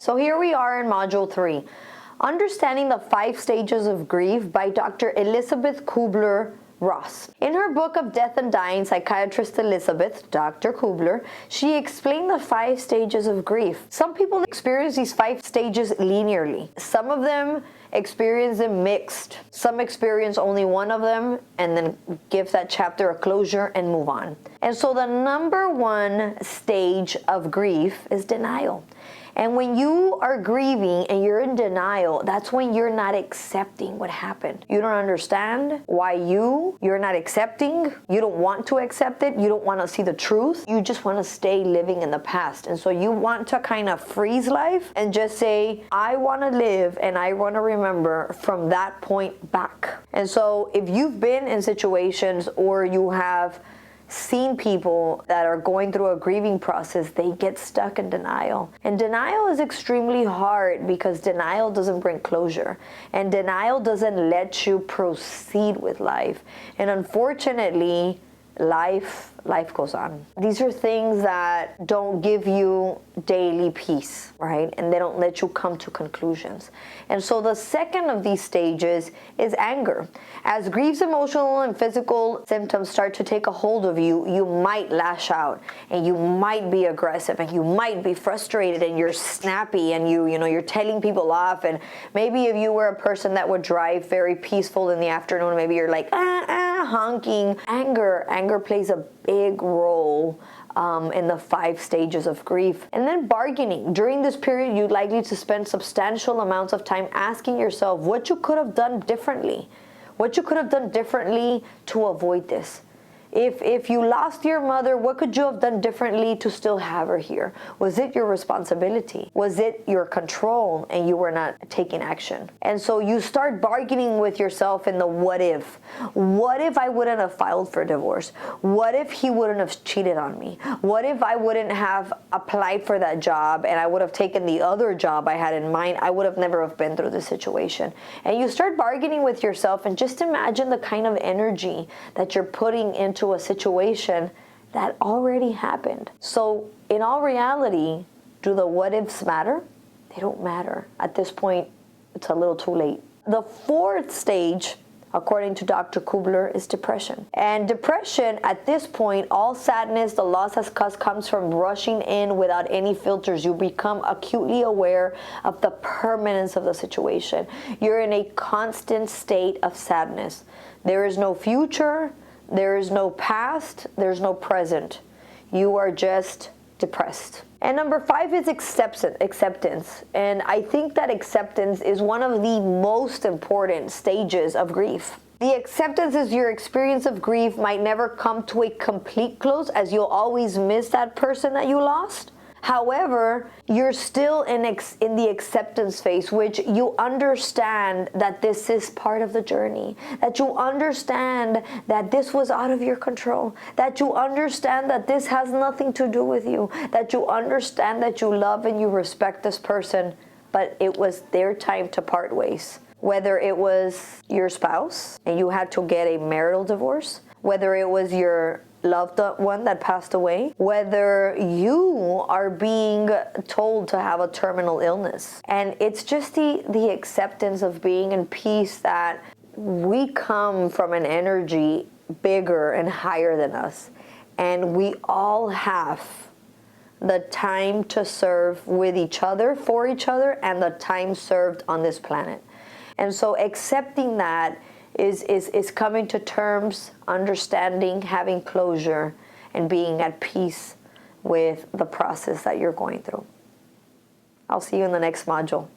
So here we are in Module 3, Understanding the 5 Stages of Grief by Dr. Elizabeth Kubler-Ross. In her book of Death and Dying, psychiatrist Elizabeth, Dr. Kubler, she explained the 5 stages of grief. Some people experience these 5 stages linearly. Some of them experience them mixed. Some experience only one of them and then give that chapter a closure and move on. And so the number 1 stage of grief is denial. And when you are grieving and you're in denial, that's when you're not accepting what happened. You don't understand why you're not accepting. You don't want to accept it. You don't want to see the truth. You just want to stay living in the past. And so you want to kind of freeze life and just say, I want to live and I want to remember from that point back. And so if you've been in situations or you have seen people that are going through a grieving process, they get stuck in denial. And denial is extremely hard because denial doesn't bring closure. And denial doesn't let you proceed with life. And unfortunately, life goes on. These are things that don't give you daily peace, right? And they don't let you come to conclusions. And so the second of these stages is anger. As grief's emotional and physical symptoms start to take a hold of you, you might lash out and you might be aggressive and you might be frustrated and you're snappy and you're telling people off. And maybe if you were a person that would drive very peaceful in the afternoon, maybe you're like, honking. Anger plays a big role in the 5 stages of grief. And then bargaining. During this period, you're likely to spend substantial amounts of time asking yourself what you could have done differently. What you could have done differently to avoid this. If you lost your mother, what could you have done differently to still have her here? Was it your responsibility? Was it your control and you were not taking action? And so you start bargaining with yourself in the what if. What if I wouldn't have filed for divorce? What if he wouldn't have cheated on me? What if I wouldn't have applied for that job and I would have taken the other job I had in mind? I would have never have been through this situation. And you start bargaining with yourself and just imagine the kind of energy that you're putting into a situation that already happened. So in all reality, do the what ifs matter? They don't matter. At this point, it's a little too late. The 4th stage, according to Dr. Kubler, is depression. And depression, at this point, all sadness the loss has caused comes from rushing in without any filters. You become acutely aware of the permanence of the situation. You're in a constant state of sadness. There is no future. There is no past, there's no present. You are just depressed. And number 5 is acceptance. And I think that acceptance is one of the most important stages of grief. The acceptance is your experience of grief might never come to a complete close, as you'll always miss that person that you lost. However, you're still in the acceptance phase, which you understand that this is part of the journey, that you understand that this was out of your control, that you understand that this has nothing to do with you, that you understand that you love and you respect this person, but it was their time to part ways. Whether it was your spouse and you had to get a marital divorce, whether it was your loved one that passed away, whether you are being told to have a terminal illness. And it's just the acceptance of being in peace that we come from an energy bigger and higher than us. And we all have the time to serve with each other, for each other, and the time served on this planet. And so accepting that is coming to terms, understanding, having closure, and being at peace with the process that you're going through. I'll see you in the next module.